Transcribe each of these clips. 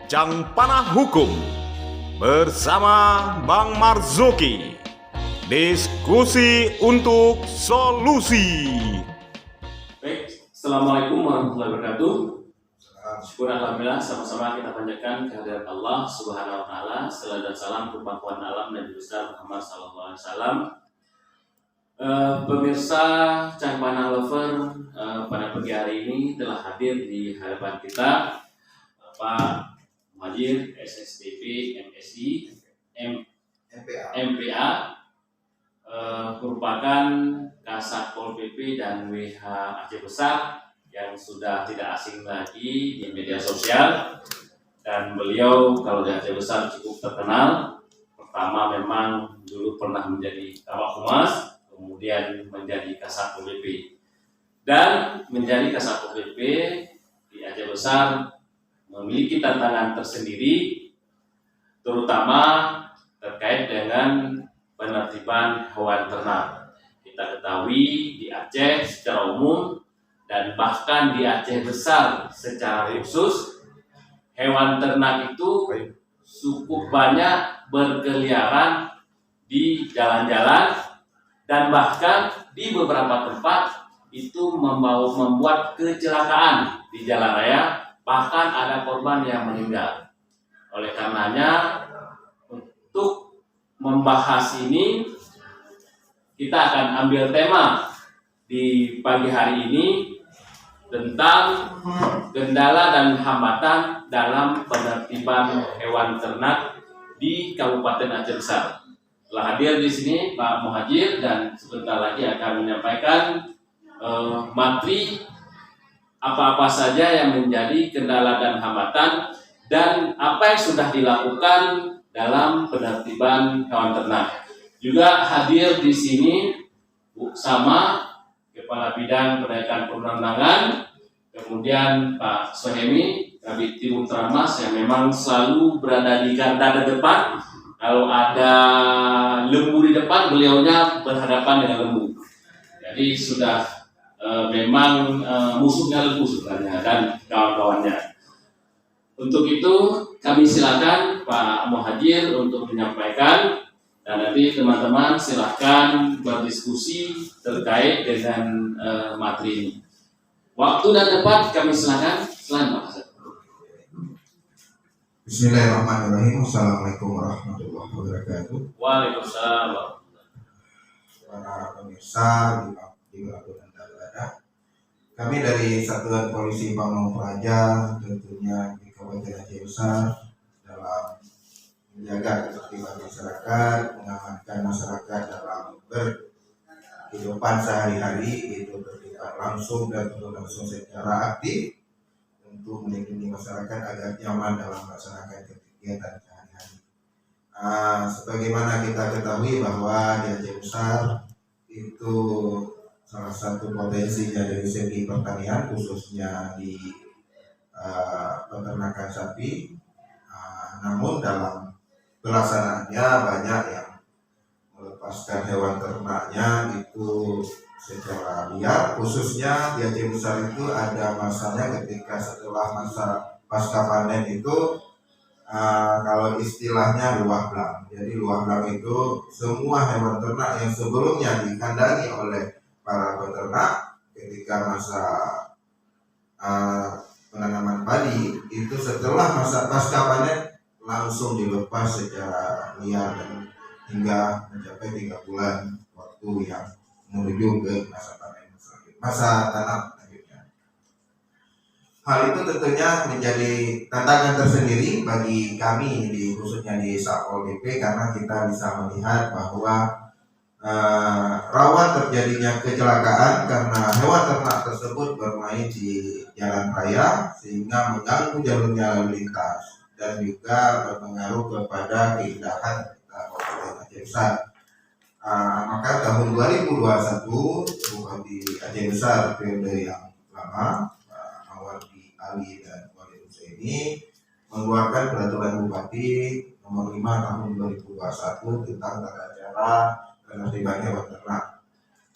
Bincang Panah Hukum bersama Bang Marzuki. Diskusi untuk solusi. Baik, Assalamualaikum warahmatullahi wabarakatuh. Syukur alhamdulillah, sama-sama kita panjatkan kehadirat Allah Subhanahu wa taala. Salam dan salam kepada Tuhan alam dan besar Muhammad sallallahu alaihi wasallam. Pemirsa Cang Panah Lover, pada pagi hari ini telah hadir di hadapan kita Pak Muhajir, SSDP, MSI, MPA, merupakan Kasat Pol PP dan WH Aceh Besar yang sudah tidak asing lagi di media sosial, dan beliau kalau di Aceh Besar cukup terkenal. Pertama memang dulu pernah menjadi Kabak Humas, kemudian menjadi Kasat Pol PP, dan menjadi Kasat Pol PP di Aceh Besar memiliki tantangan tersendiri, terutama terkait dengan penertiban hewan ternak. Kita ketahui di Aceh secara umum dan bahkan di Aceh Besar secara khusus, hewan ternak itu cukup banyak berkeliaran di jalan-jalan, dan bahkan di beberapa tempat itu membuat kecelakaan di jalan raya, bahkan ada korban yang meninggal. Oleh karenanya, untuk membahas ini, kita akan ambil tema di pagi hari ini tentang kendala dan hambatan dalam penertiban hewan ternak di Kabupaten Aceh Besar. Telah hadir di sini Pak Muhajir, dan sebentar lagi akan menyampaikan materi apa-apa saja yang menjadi kendala dan hambatan, dan apa yang sudah dilakukan dalam penertiban hewan ternak. Juga hadir di sini sama Kepala Bidang Penegakan Perundang-undangan, kemudian Pak Sohemi, Kabid Tim Ultramas, yang memang selalu berada di garda terdepan. Kalau ada lembu di depan, beliaunya berhadapan dengan lembu. Jadi sudah memang musuhnya lembu sebenarnya dan kawan-kawannya. Untuk itu kami silakan Pak Muhajir untuk menyampaikan, dan nanti teman-teman silakan berdiskusi terkait dengan materi ini. Waktu dan tempat kami silakan. Silakan Pak. Bismillahirrahmanirrahim. Assalamualaikum warahmatullahi wabarakatuh. Waalaikumsalam. Para pemirsa dimanapun Anda berada, kami dari Satuan Polisi Pamong Praja tentunya di Kabupaten Aceh Besar dalam menjaga ketertiban masyarakat, mengamankan masyarakat dalam berkehidupan sehari-hari, itu terlibat langsung dan langsung secara aktif untuk melindungi masyarakat agar nyaman dalam melaksanakan kegiatan sehari-hari. Sebagaimana kita ketahui bahwa di Aceh Besar itu salah satu potensinya dari segi pertanian, khususnya di peternakan sapi. Namun dalam pelaksanaannya banyak yang melepaskan hewan ternaknya itu secara liar. Khususnya di Aceh Besar itu ada masanya ketika setelah masa pasca panen itu kalau istilahnya luah blang. Jadi luah blang itu semua hewan ternak yang sebelumnya dikandangi oleh para peternak ketika masa penanaman padi, itu setelah masa pasca panen langsung dilepas secara liar dan hingga mencapai 3 bulan waktu yang menuju ke masa panen masa tanam selanjutnya. Hal itu tentunya menjadi tantangan tersendiri bagi kami khususnya di Satpol PP, karena kita bisa melihat bahwa rawan terjadinya kecelakaan karena hewan ternak tersebut bermain di jalan raya sehingga mengganggu jalurnya lalu lintas dan juga berpengaruh kepada keindahan Kabupaten Aceh Besar. Maka tahun 2021 Bupati Aceh Besar periode yang lama, Pak Mawardi Ali dan Wali Husaini, mengeluarkan peraturan Bupati nomor 5 tahun 2021 tentang tata cara penertiban hewan ternak.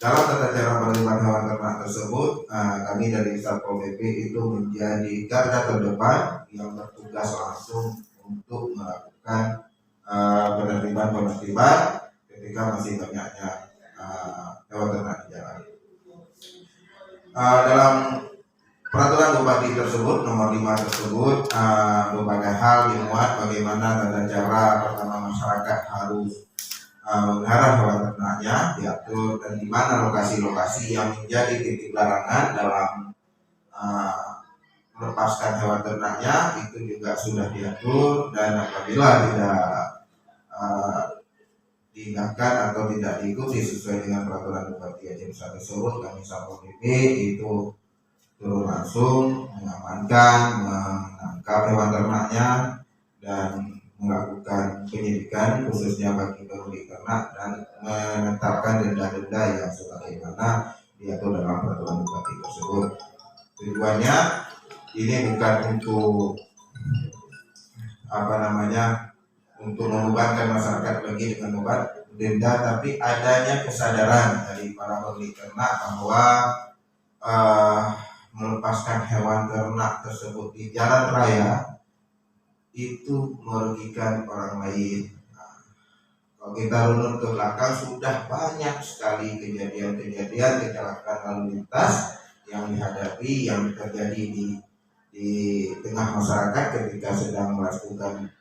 dalam tata cara penerimaan hewan ternak tersebut, kami dari Satpol PP itu menjadi garda terdepan yang bertugas langsung untuk melakukan penertiban ketika masih banyaknya hewan ternak di jalan. Dalam peraturan Bupati tersebut nomor 5 tersebut berbagai hal dimuat bagaimana tata cara pertama masyarakat harus memelihara hewan ternaknya diatur, dan di mana lokasi-lokasi yang menjadi titik larangan dalam melepaskan hewan ternaknya itu juga sudah diatur, dan apabila tidak diindahkan atau tidak diikuti sesuai dengan peraturan Bupati Aceh Besar tersebut, kami Satpol PP itu turun langsung mengamankan, menangkap hewan ternaknya dan melakukan penyidikan khususnya bagi pemilik ternak dan menetapkan denda-denda yang sebagaimana diatur dalam peraturan Bupati tersebut. Tujuannya ini bukan untuk untuk membebankan masyarakat lagi dengan beban denda, tapi adanya kesadaran dari para pemilik ternak bahwa melepaskan hewan ternak tersebut di jalan raya itu merugikan orang lain. Kalau kita runut ke belakang, sudah banyak sekali kejadian-kejadian kecelakaan lalu lintas yang dihadapi, yang terjadi di tengah masyarakat ketika sedang melakukan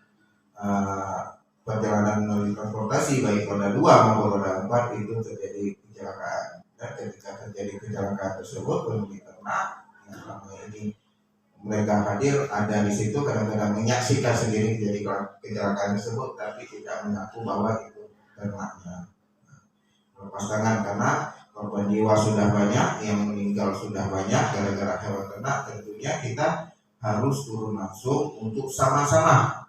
perjalanan melalui transportasi baik roda 2 maupun roda 4, itu terjadi kecelakaan. Dan ketika terjadi kecelakaan tersebut, pemilik ternak yang selama ini mereka hadir ada di situ, kadang-kadang menyaksikan sendiri jadi kecelakaan tersebut, tapi tidak mengaku bahwa itu ternaknya. Lepas tangan karena korban jiwa sudah banyak, yang meninggal sudah banyak gara-gara hewan ternak. Tentunya kita harus turun langsung untuk sama-sama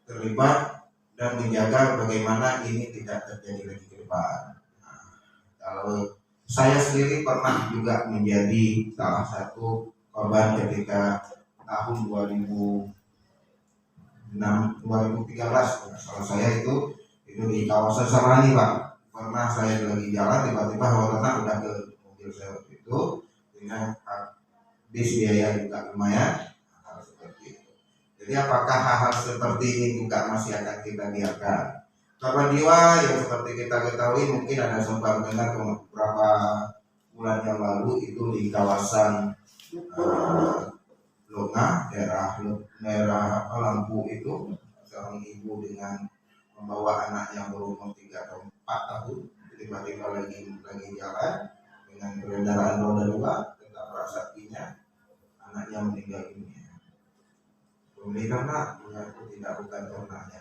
terlibat dan menjaga bagaimana ini tidak terjadi lagi ke depan. Kalau saya sendiri pernah juga menjadi salah satu korban ketika tahun 2013 kalau saya itu di kawasan Sarani, Pak. Pernah saya lagi jalan, tiba-tiba hewan ternak udah ke mobil saya waktu itu dengan habis biaya juga lumayan, hal seperti itu. Jadi apakah hal-hal seperti ini juga masih akan kita biarkan? Korban jiwa yang seperti kita ketahui, mungkin ada sempat dengar beberapa bulan yang lalu itu di kawasan Longa, daerah Lampu itu, seorang ibu dengan membawa anak yang berumur 3 atau 4 tahun tiba-tiba lagi jalan dengan kendaraan roda 2, ketabrak sapinya, anaknya meninggal dunia. Pemilik ternak mengaku bukan ternaknya.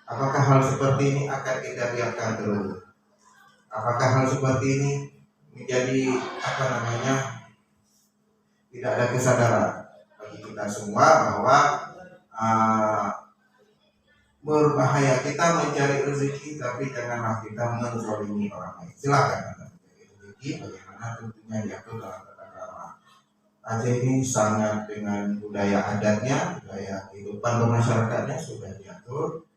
Apakah hal seperti ini akan kita biarkan terus? Apakah hal seperti ini menjadi tidak ada kesadaran bagi kita semua bahwa berbahaya kita mencari rezeki, tapi janganlah kita menzalimi orang lain. Silakan Anda mencari rezeki, bagaimana tentunya diatur dalam tata krama. Aceh ini sangat dengan budaya adatnya, budaya kehidupan bermasyarakatnya sudah diatur.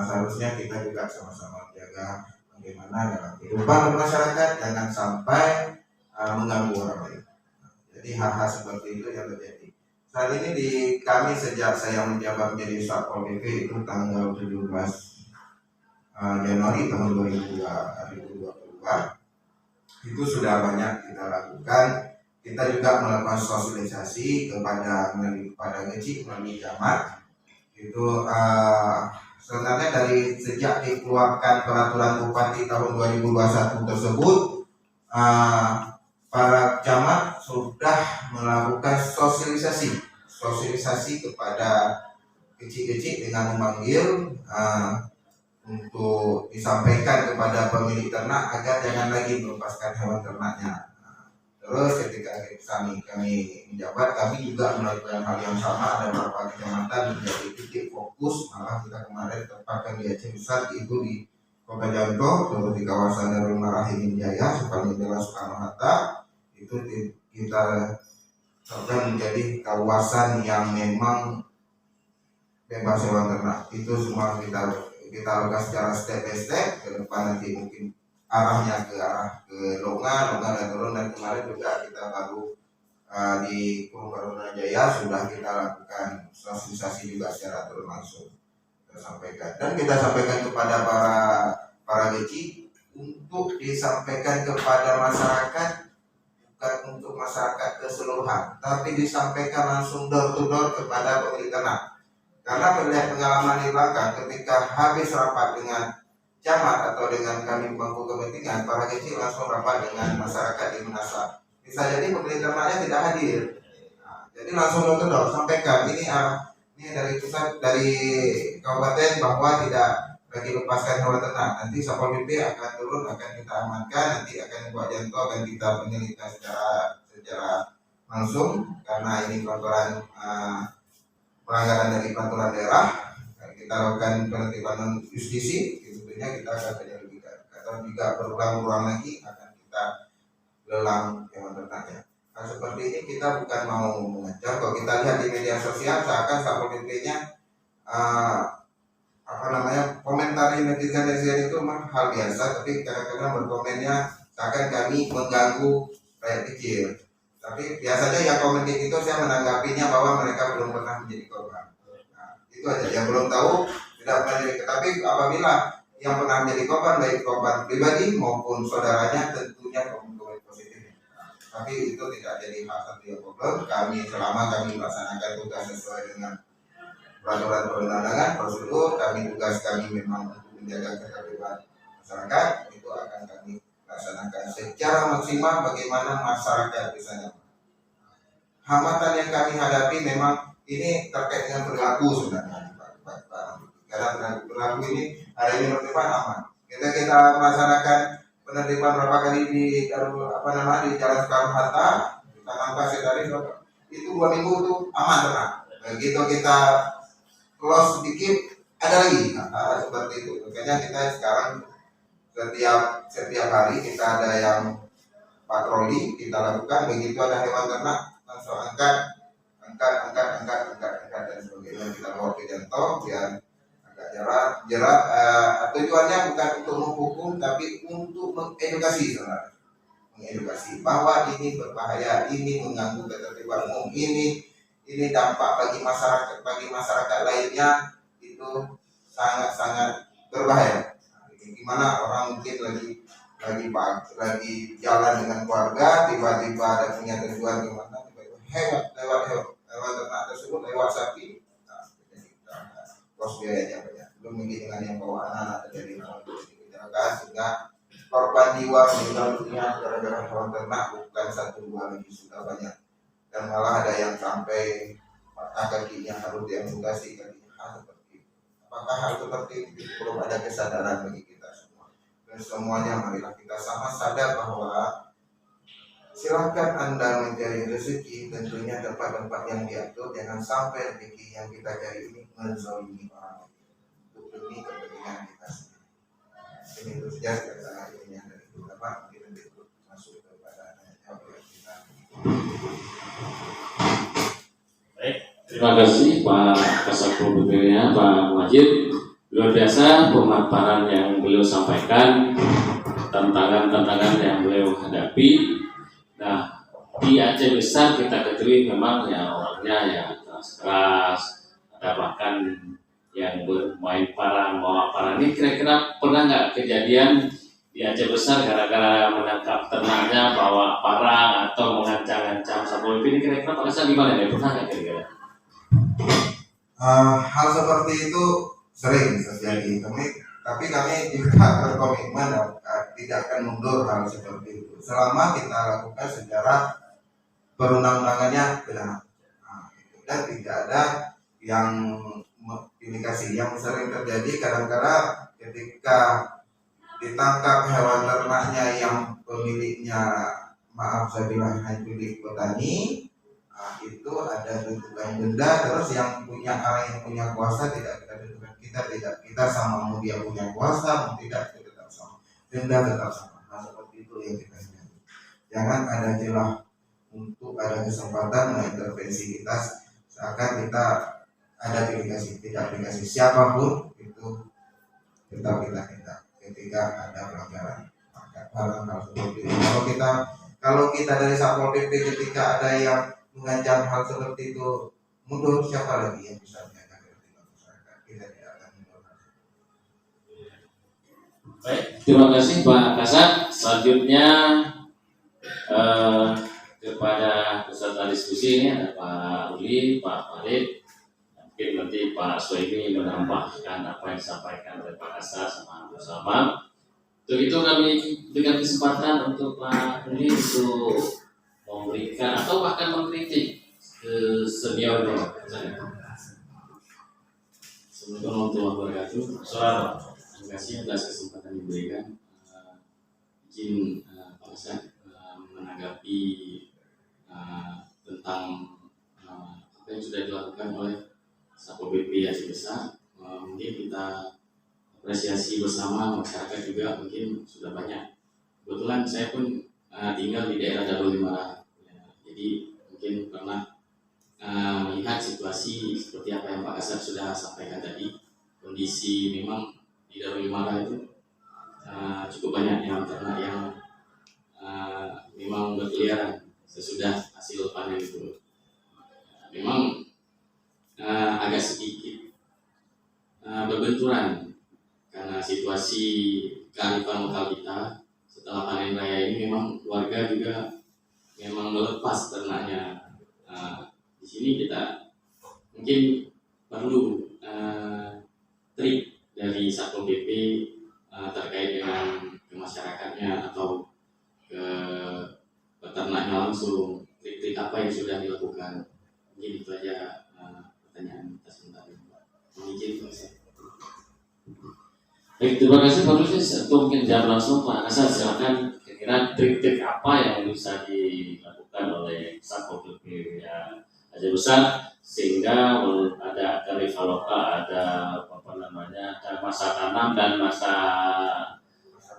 Seharusnya kita juga sama-sama menjaga bagaimana dalam kehidupan bermasyarakat jangan sampai mengganggu orang lain. Jadi hal-hal seperti itu yang terjadi. Saat ini di kami sejak saya menjabat menjadi Satpol PP itu tanggal 17 Januari tahun 2022 itu sudah banyak kita lakukan. Kita juga melakukan sosialisasi kepada kecil melalui camat. Itu sebenarnya dari sejak dikeluarkan peraturan Bupati tahun 2021 tersebut, para camat sudah melakukan sosialisasi kepada kecil-kecil dengan memanggil untuk disampaikan kepada pemilik ternak agar jangan lagi melepaskan hewan ternaknya. Terus ketika kami menjabat, kami juga melakukan hal yang sama. Ada beberapa kecamatan menjadi titik fokus, malah kita kemarin tempatkan di Aceh Besar itu di Kota Janto, terus di kawasan Darul Marahim Jaya sepanjang Jalan Soekarno-Hatta itu kita menjadi kawasan yang memang bebas hewan ternak. Itu semua kita lakukan secara step by step. Ke depan nanti mungkin arahnya ke Longa dan turun, dan kemarin juga kita baru di Purbalingga Jaya sudah kita lakukan sosialisasi juga secara turun langsung kita sampaikan, dan kita sampaikan kepada para geci untuk disampaikan kepada masyarakat, bukan untuk masyarakat keseluruhan, tapi disampaikan langsung door to door kepada pemilik ternak. Karena melihat pengalaman di belakang, ketika habis rapat dengan camat atau dengan kami pemangku kepentingan, para kecil langsung rapat dengan masyarakat di Menasa. Bisa jadi pemilik ternaknya tidak hadir. Nah, jadi langsung door to door sampaikan ini dari pusat, dari kabupaten, bahwa tidak lagi lepaskan hewan ternak. Nanti Satpol PP akan turun, akan kita amankan, nanti akan Pak Janto akan kita penyelidikan secara langsung, karena ini pelanggaran dari peraturan daerah. Kita lakukan penertiban justisi, tentunya kita akan penyelidikan. Kalau jika berulang-ulang lagi akan kita lelang hewan ternaknya. Nah, seperti ini kita bukan mau mengancam. Kalau kita lihat di media sosial, seakan Satpol PP-nya komentari netizen itu memang hal biasa, tapi kadang-kadang berkomennya seakan kami mengganggu rakyat kecil. Tapi biasanya yang komen itu saya menanggapinya bahwa mereka belum pernah menjadi korban. Nah, itu aja, yang belum tahu tidak pernah jadi. Tapi apabila yang pernah menjadi korban, baik korban pribadi maupun saudaranya, tentunya komen positif. Tapi itu tidak jadi hal satu yang problem. Selama kami melaksanakan tugas sesuai dengan peraturan perundang-undangan, prosedur, tugas kami memang untuk menjaga ketertiban masyarakat, itu akan kami laksanakan secara maksimal bagaimana masyarakat bisa nyaman. Hambatan yang kami hadapi memang ini terkait dengan perilaku sebenarnya, karena perilaku ini hari ini penertiban aman. Kita melaksanakan penertiban berapa kali di Jalan Soekarno-Hatta, kita nampak sekali itu 2 minggu itu aman tenang. Begitu kita close sedikit ada lagi seperti itu. Makanya kita sekarang setiap hari kita ada yang patroli kita lakukan. Begitu ada hewan ternak langsung angkat dan sebagainya, kita bawa ke Janto biar agak jerat. Tujuannya bukan untuk menghukum, tapi untuk mengedukasi sebenarnya, bahwa ini berbahaya, ini mengganggu ketertiban umum, ini dampak bagi masyarakat lainnya itu sangat berbahaya. Gimana orang mungkin lagi jalan dengan keluarga, tiba-tiba ada punya tujuan gimana, hewan ternak tersebut lewat sapi, kos biayanya banyak. Belum lagi dengan yang bawa anak terjadi kecelakaan sehingga korban jiwa meninggal dunia gara-gara hewan ternak bukan 1-2 lagi, sudah banyak. Dan malah ada yang sampai patah kakinya, harus diamputasi kakinya. Apakah hal seperti itu? Belum ada kesadaran bagi kita semua. Dan semuanya marilah kita sama sadar bahwa silakan Anda mencari rezeki, tentunya tempat-tempat yang diatur. Jangan sampai rezeki yang kita cari ini menzalimi orang lain untuk demi kepentingan kita sendiri. Ini itu saja kata ini yang dari kita, Pak. Kita masuk kepada jawab kita. Baik, terima kasih Pak Kasatpol PP-nya, Pak Muhajir. Luar biasa pemaparan yang beliau sampaikan, tantangan-tantangan yang beliau hadapi. Nah, di Aceh Besar kita ketahui memang ya orangnya ya keras, ada bahkan yang bermain parang, bawa parang. Ini kira-kira pernah nggak kejadian di Aceh Besar gara-gara menangkap ternaknya bawa parang atau mengancam-ancam Satpol PP? Ini kira-kira pada saat gimana ya? Pernah nggak kira-kira? Hal seperti itu sering terjadi, tapi kami juga berkomitmen tidak akan mundur hal seperti itu selama kita lakukan secara perundang-undangannya benar. Dan tidak ada yang indikasi. Yang sering terjadi kadang-kadang ketika ditangkap hewan ternaknya yang pemiliknya, maaf saya bilang pemilik petani, itu ada bentukan denda. Terus yang punya kuasa tidak kita tentukan, kita sama, mau dia punya kuasa mau tidak, itu tetap sama, denda tetap sama. Nah, seperti itu yang kita ingat. Jangan ada celah untuk ada kesempatan mengintervensi kita, seakan kita ada aplikasi, tidak aplikasi siapapun itu tetap kita ketika ada pelanggaran. hal seperti itu. Kalau kita dari Satpol PP ketika ada yang mengancam hal seperti itu mundur, siapa lagi yang bisa menjaga ketertiban masyarakat? Kita tidak akan mundur. Baik, terima kasih Pak Kasat. Selanjutnya kepada peserta diskusi ini ada Pak Ruli, Pak Farid. Mungkin nanti Pak Soeimi menambahkan apa yang disampaikan oleh Pak Kasat sama Bu Salma. Untuk itu kami berikan kesempatan untuk Pak Ruli untuk memberikan atau bahkan mengkritik ke seniornya. Assalamualaikum warahmatullahi wabarakatuh. Soal terima kasih atas kesempatan yang diberikan. Izin Pak Kasat menanggapi tentang apa yang sudah dilakukan oleh Satpol PP Aceh Besar. Mungkin kita apresiasi bersama, masyarakat juga mungkin sudah banyak. Kebetulan saya pun tinggal di daerah Darul Imara, ya, jadi mungkin pernah melihat situasi seperti apa yang Pak Kasat sudah sampaikan tadi. Kondisi memang di Darul Imara itu cukup banyak yang ternak yang memang berkeliaran sesudah hasil panen itu. Memang agak sedikit berbenturan karena situasi kearifan lokal kita. Setelah panen raya ini memang warga juga memang melepas ternaknya. Di sini kita mungkin perlu trik dari Satpol PP terkait dengan ke masyarakatnya atau ke peternaknya langsung, trik-trik apa yang sudah dilakukan. Mungkin itu aja pertanyaan kita sebentar. Mungkin baik, terima kasih Pak Ruli. Untuk mungkin jawab langsung Pak Kasat, silakan. Kira-kira trik-trik apa yang bisa dilakukan oleh Satpol PP Aceh Besar sehingga ada kearifan lokal, ada apa namanya, ada masa tanam dan masa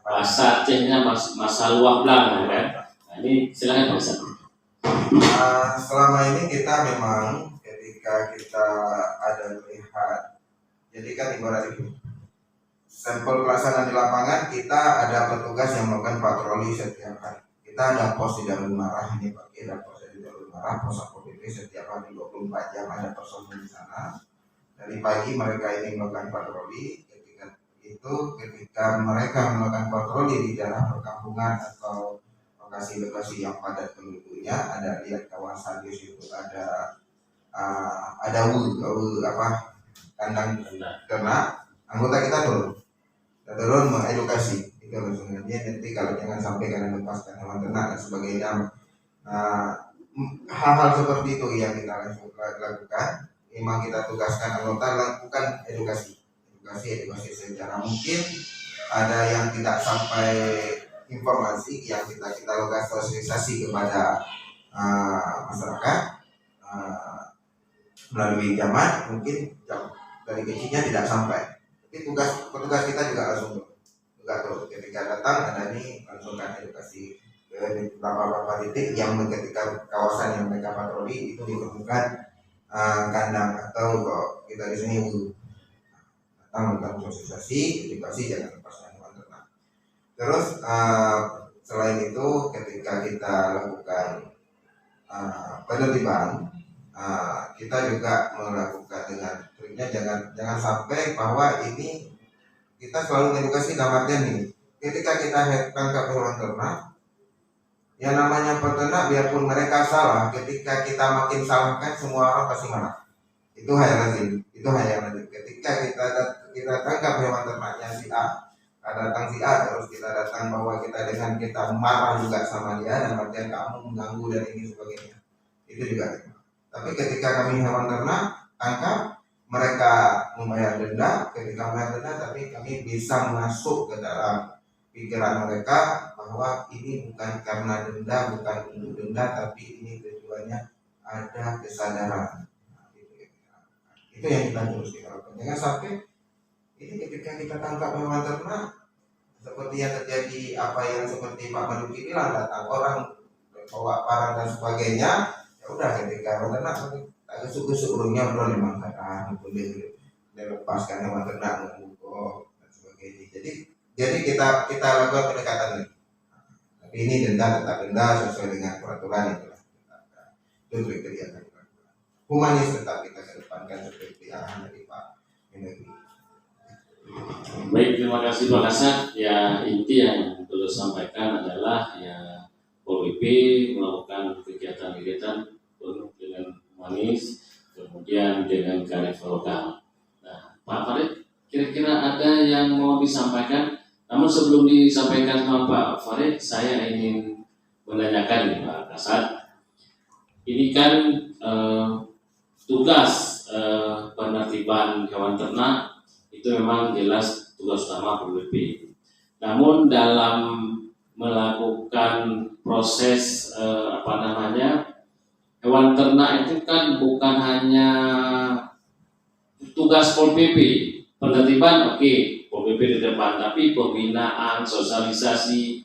Acehnya masa luang belang, kan? Nah, ini silakan Pak Kasat. Selama ini kita memang ketika kita ada melihat, jadi kan ibarat itu sampel pelaksanaan di lapangan, kita ada petugas yang melakukan patroli setiap hari. Kita ada pos di Darul Marah, ini pakai ada pos di Darul Marah, pos Satpol PP setiap hari 24 jam ada personil di sana. Dari pagi mereka ini melakukan patroli. Ketika mereka melakukan patroli di daerah perkampungan atau lokasi-lokasi yang padat penduduknya, ada lihat kawasan di situ ada kandang ternak, anggota kita turun mengedukasi itu sebenarnya nanti kalau jangan sampai karena lepaskan hewan ternak dan sebagainya. Hal-hal seperti itu yang kita lakukan. Memang kita tugaskan anggota lakukan edukasi secara mungkin ada yang tidak sampai informasi yang kita lakukan sosialisasi kepada masyarakat melalui zaman, mungkin dari kecilnya tidak sampai. Tapi petugas kita juga langsung turun ketika datang, ada ini langsung kan edukasi ke beberapa titik yang ketika kawasan yang mereka patroli itu ditemukan kandang atau kok kita di sini datang melakukan sosialisasi, edukasi jangan lepaskan hewan ternak. Terus selain itu ketika kita lakukan penertiban, kita juga melakukan dengan triknya jangan sampai bahwa ini kita selalu edukasi dalam artian ini. Ketika kita tangkap hewan ternak, yang namanya peternak biarpun mereka salah, ketika kita makin salahkan semua orang pasti marah. Itu hal lazim. Ketika kita tangkap hewan ternaknya si A, datang si A terus kita datang bahwa kita marah juga sama dia dan artian kamu mengganggu dan ini sebagainya. Itu juga. Tapi ketika kami hewan ternak tangkap, mereka membayar denda. Ketika membayar denda, tapi kami bisa masuk ke dalam pikiran mereka bahwa ini bukan karena denda, bukan untuk denda, tapi ini tujuannya ada kesadaran. Itu yang kita terus lakukan. Jangan sampai ini ketika kita tangkap hewan ternak seperti yang terjadi apa yang seperti Pak Maduki bilang, datang orang bawa barang dan sebagainya. Ya udah, ketika hewan ternak agak suku-suku burungnya belum memang kata boleh dilepaskan hewan ternak mengukur dan sebagainya. Jadi kita lakukan pendekatan ini. Tapi ini denda tetap denda sesuai dengan peraturan yang telah ditetapkan. Itu kriteria kami lakukan. Humanis tetap kita kedepankan seperti arahan dari Pak Mendagri. Baik, terima kasih Pak Kasat. Ya, inti yang perlu sampaikan adalah ya Pol PP melakukan kegiatan-kegiatan penuh dengan humanis, kemudian dengan kearifan lokal. Nah, Pak Farid, kira-kira ada yang mau disampaikan? Namun sebelum disampaikan sama Pak Farid, saya ingin menanyakan nih Pak Kasat. Ini kan tugas penertiban hewan ternak itu memang jelas tugas utama Pol PP. Namun dalam melakukan proses hewan ternak itu kan bukan hanya tugas Pol PP. Penertiban oke, Pol PP di depan, tapi pembinaan, sosialisasi,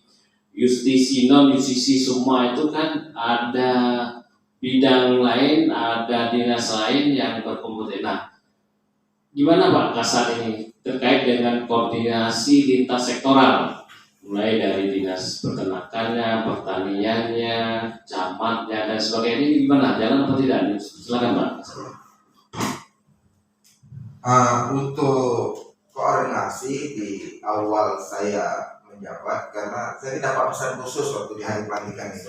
justisi, non justisi semua itu kan ada bidang lain, ada dinas lain yang berkompeten. Nah, gimana Pak Kasat ini terkait dengan koordinasi lintas sektoral, mulai dari dinas peternakannya, pertaniannya, camatnya dan sebagainya, ini gimana? Jalan apa tidak? Silakan Pak. Untuk koordinasi di awal saya menjabat, karena saya tidak dapat pesan khusus waktu di hari pelantikan itu.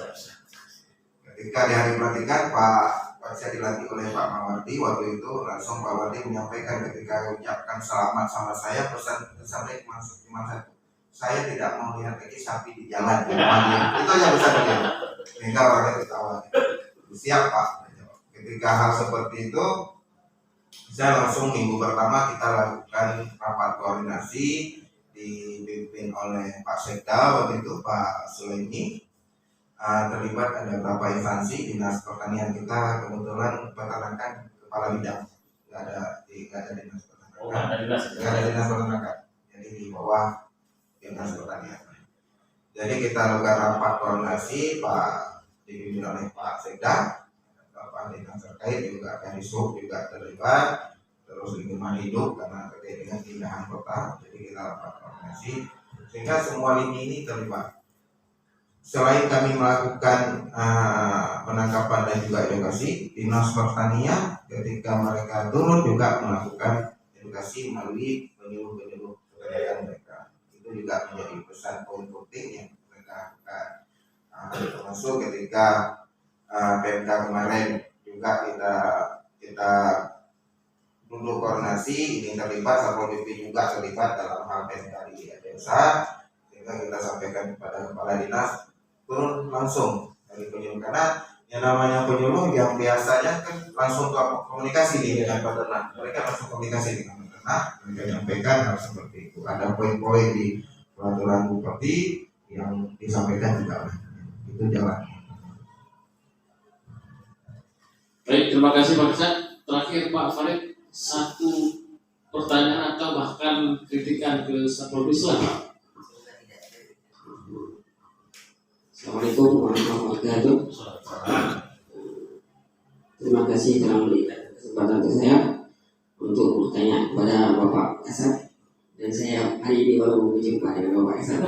Ketika di hari pelantikan Pak saya dilantik oleh Pak Mawardi, waktu itu langsung Pak Mawardi menyampaikan ketika ucapkan selamat sama saya, pesan sampai cuma satu, saya tidak mau lihat lagi sapi di jalan. Itu yang bisa terjadi. Sehingga warga ketawa. Siap Pak. Ketika hal seperti itu, saya langsung minggu pertama kita lakukan rapat koordinasi dipimpin oleh Pak Sekda waktu itu Pak Sulaimi. Terlibat ada beberapa instansi dinas pertanian kita, kebetulan peternakan kepala bidang nggak ada dinas peternakan, nggak ada dinas peternakan, jadi di bawah dinas pertanian. Jadi kita lakukan rapat koordinasi dipimpin oleh Pak Sekda, Bapak dinas terkait juga Kadisub juga terlibat, terus lingkungan hidup karena terkait dengan pindahan kota, jadi kita rapat koordinasi sehingga semua lini ini terlibat. Selain kami melakukan penangkapan dan juga edukasi, dinas pertanian ketika mereka turun juga melakukan edukasi melalui penyuluh-penyuluh kegiatan mereka. Itu juga menjadi pesan poin penting yang mereka lakukan. Termasuk ketika PMK kemarin juga kita duduk koordinasi, ini terlibat, Satpol PP juga terlibat dalam hal PMK di desa, sehingga kita sampaikan kepada kepala dinas turun langsung dari penyuluh, karena yang namanya penyuluh yang biasanya kan langsung komunikasi dengan peternak, mereka langsung komunikasi dengan peternak, mereka menyampaikan hal seperti itu. Ada poin-poin di peraturan bupati yang disampaikan juga, itu jalan. Baik, terima kasih Pak Kasat. Terakhir Pak Farid, satu pertanyaan atau bahkan kritikan ke Satpol PP Pak. Assalamualaikum warahmatullahi wabarakatuh. Terima kasih telah memberikan kesempatan untuk saya untuk bertanya kepada Bapak Kasat, dan saya hari ini baru berjumpa dengan Bapak Kasat.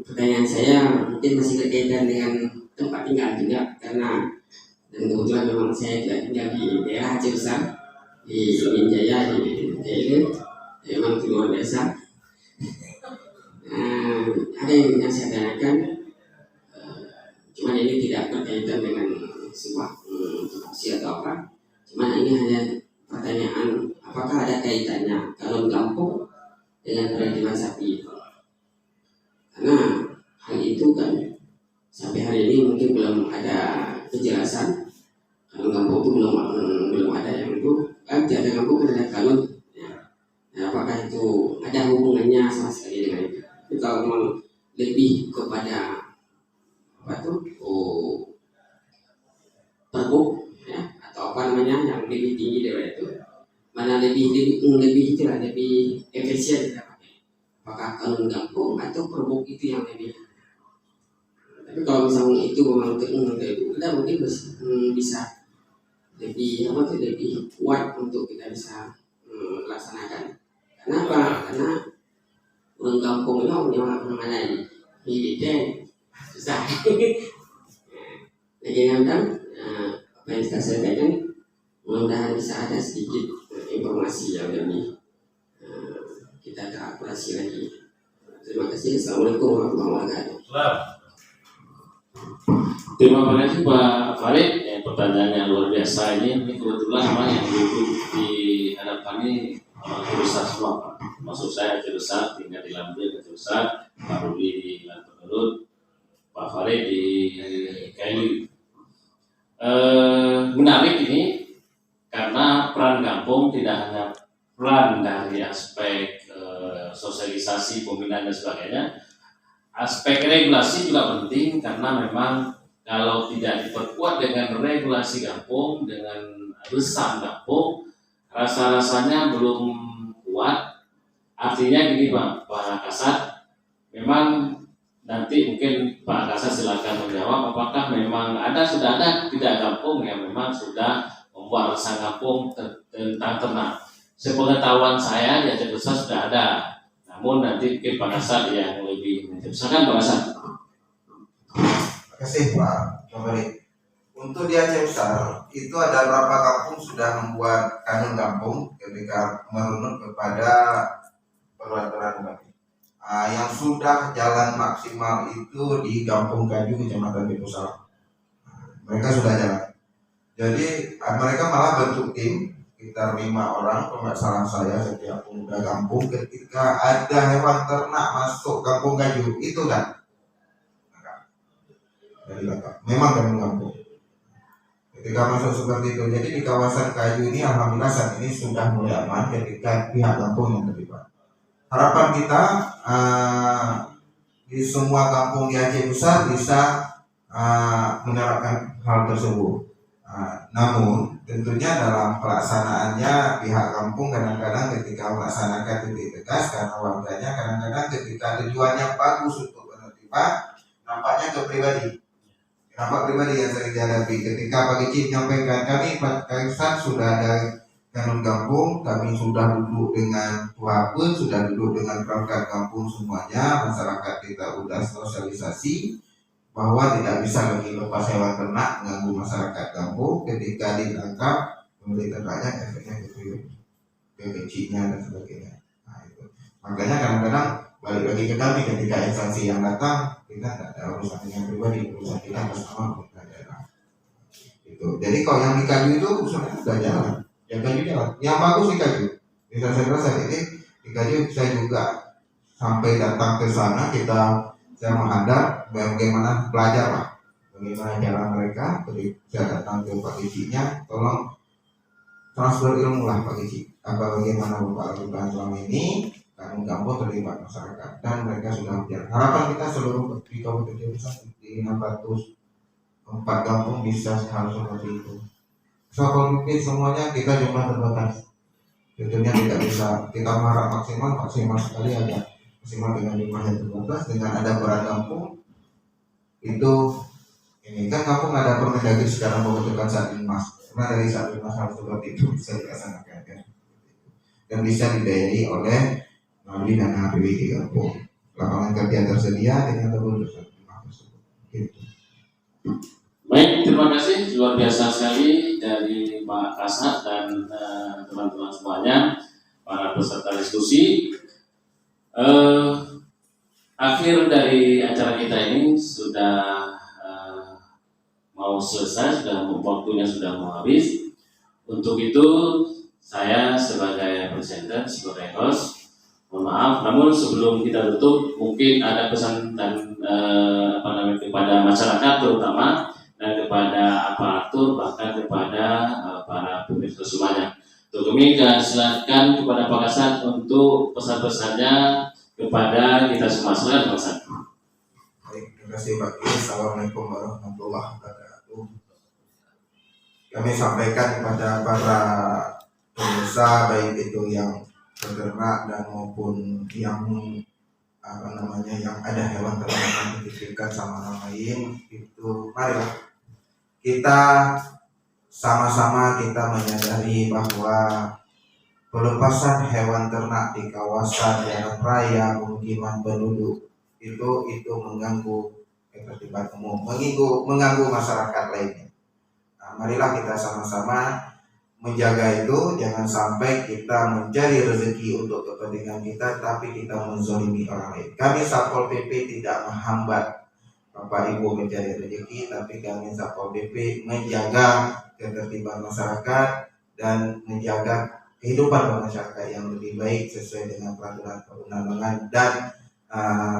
Pertanyaan saya mungkin masih berkaitan dengan tempat tinggal juga, karena dan kebetulan memang saya tidak tinggal di daerah Aceh Besar, di Minjaya, di Jaya, memang di luar desa. Ada yang saya tanyakan, cuman ini tidak berkaitan dengan sebuah fungsi atau apa. Cuman ini hanya pertanyaan, apakah ada kaitannya kalau kampung dengan penertiban sapi? Karena hal itu kan sampai hari ini mungkin belum ada kejelasan. Kalau kampung itu belum ada yang itu kan tiada kampung kan ada kalun. Apakah itu ada hubungannya sama sekali dengan itu? Kalau memang lebih kepada perbuk ya, atau apa namanya yang lebih tinggi daripada itu, mana lebih itulah lebih efisien kita pakai, apakah kalung kampung atau perbuk itu yang lebih. Tapi kalau misalnya itu memang untuk itu, kita mungkin bisa lebih lebih kuat untuk kita bisa laksanakan. Kenapa? Karena orang kampung itu orang mana Ide susah. Lagi ngandang apa yang saya sampaikan, mudah-mudahan bisa ada sedikit informasi yang lebih kita kalkulasi lagi. Terima kasih. Assalamualaikum warahmatullahi wabarakatuh. Terima kasih Pak Farid. Pertanyaannya luar biasa ini kebetulan memang yang duduk di hadapan ini Aceh Besar semua Pak. Maksud saya Aceh Besar, tinggal di Lampung Aceh Besar, Pak Rudi di Lantai, Pak Farid di KLU. Menarik ini karena peran kampung tidak hanya peran dari aspek sosialisasi, pembinaan dan sebagainya, aspek regulasi juga penting karena memang kalau tidak diperkuat dengan regulasi kampung, dengan besar kampung, rasa-rasanya belum kuat. Artinya gini Pak Kasat, memang nanti mungkin Pak Kasat silakan menjawab apakah memang sudah ada tidak kampung yang memang sudah membuat rasa kampung tentang ternak. Sepengetahuan saya di Aceh Besar sudah ada, namun nanti mungkin Pak Kasat yang lebih silakan Pak Kasat. Terima kasih Pak Kembali. Untuk di Aceh Besar itu ada beberapa kampung sudah membuat kanun kampung ketika merunut kepada peraturan bupati. Yang sudah jalan maksimal itu di Kampung Kaju, Kecamatan Bipusala. Mereka sudah jalan. Jadi mereka malah bentuk tim sekitar 5 orang, kalau nggak salah saya setiap pemuda kampung. Ketika ada hewan ternak masuk Kampung Kaju itu kan dari belakang. Memang Kampung Kampung. Ketika masuk seperti itu, jadi di kawasan Kaju ini alhamdulillah saat ini sudah mulai aman ketika pihak kampung yang terlibat. Harapan kita di semua kampung di Aceh Besar bisa menerapkan hal tersebut. Namun tentunya dalam pelaksanaannya pihak kampung kadang-kadang ketika melaksanakan titik tegas karena warganya kadang-kadang ketika tujuannya bagus untuk penertiban nampaknya ke pribadi. Nampak pribadi yang sering dihadapi ketika Pak Kecil menyampaikan kami Pak Kaisan sudah ada kanun kampung, kami sudah duduk dengan Tuapun, sudah duduk dengan perangkat kampung semuanya, masyarakat kita sudah sosialisasi bahwa tidak bisa lagi lepas hewan ternak mengganggu masyarakat kampung. Ketika ditangkap pemilik ternaknya efeknya ke kecilnya dan sebagainya. Nah, itu. Makanya kadang-kadang balik lagi ke kami ketika instansi yang datang kita tidak ada urusan dengan pribadi, urusan kita bersama pemerintah daerah. Itu. Jadi kalau yang di Kaju itu urusannya sudah jalan. Yang Kaju jalan, yang bagus di Kaju. Bisa saya rasa ini di Kaju saya juga sampai datang ke sana saya menghadap bagaimana belajar lah, bagaimana cara mereka. Jadi saya datang ke Pak Kicinya, tolong transfer ilmu lah Pak Kici. Bagaimana Bapak lakukan selama ini, kampung terlibat masyarakat dan mereka sudah berjalan. Harapan kita seluruh di Kabupaten Besar di 604 kampung bisa hal seperti itu. Soal mungkin semuanya kita jumlah terbatas. Tentunya tidak bisa kita mengharap maksimal sekali ada maksimal dengan jumlah yang terbatas dengan ada peran kampung itu ini kan kampung ada Permendagri sekarang membutuhkan Satlimas karena dari Satlimas hal seperti itu bisa dilaksanakan kan? Dan bisa dibiayai oleh melalui dana APBD kampung. Lapangan kerja tersedia dengan terbentuk tersebut. Gitu. Baik, terima kasih luar biasa sekali dari Pak Kasat dan teman-teman semuanya, para peserta diskusi. Akhir dari acara kita ini sudah mau selesai, waktunya sudah mau habis. Untuk itu saya sebagai presenter, sebagai host, mohon maaf. Namun sebelum kita tutup, mungkin ada pesan dan kepada masyarakat terutama dan kepada aparatur bahkan kepada para pemirsa semuanya. Untuk kami silakan kepada Pak Kasat untuk pesan-pesannya kepada kita semua. Silakan Pak Kasat. Baik, terima kasih Pak Kis. Assalamualaikum warahmatullahi wabarakatuh. Kami sampaikan kepada para pemirsa baik itu yang peternak dan maupun yang yang ada hewan ternak yang dititipkan sama orang lain itu marilah kita sama-sama kita menyadari bahwa pelepasan hewan ternak di kawasan jalan raya pemukiman penduduk itu mengganggu ketertiban umum, mengganggu masyarakat lainnya. Nah, marilah kita sama-sama menjaga itu, jangan sampai kita mencari rezeki untuk kepentingan kita, tapi kita menzolimi orang lain. Kami Satpol PP tidak menghambat Bapak Ibu mencari rezeki, tapi kami Satpol PP menjaga ketertiban masyarakat dan menjaga kehidupan masyarakat yang lebih baik sesuai dengan peraturan perundang-undangan dan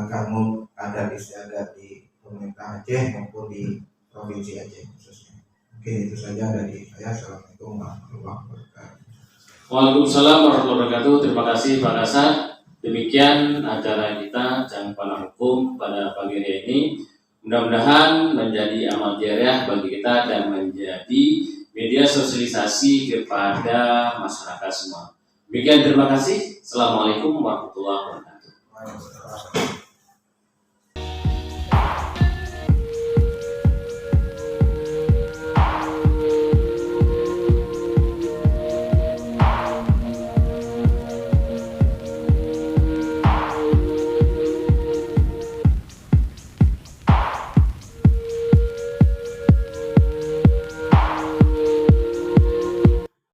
kamu adat istiadat di pemerintah Aceh maupun di provinsi Aceh khususnya. Mungkin itu saja dari saya. Assalamualaikum warahmatullahi wabarakatuh. Waalaikumsalam warahmatullahi wabarakatuh. Terima kasih Pak Kasat. Demikian acara kita Jang Panah Hukum pada pagi hari ini. Mudah-mudahan menjadi amal jariah bagi kita dan menjadi media sosialisasi kepada masyarakat semua. Demikian, terima kasih. Assalamualaikum warahmatullahi wabarakatuh.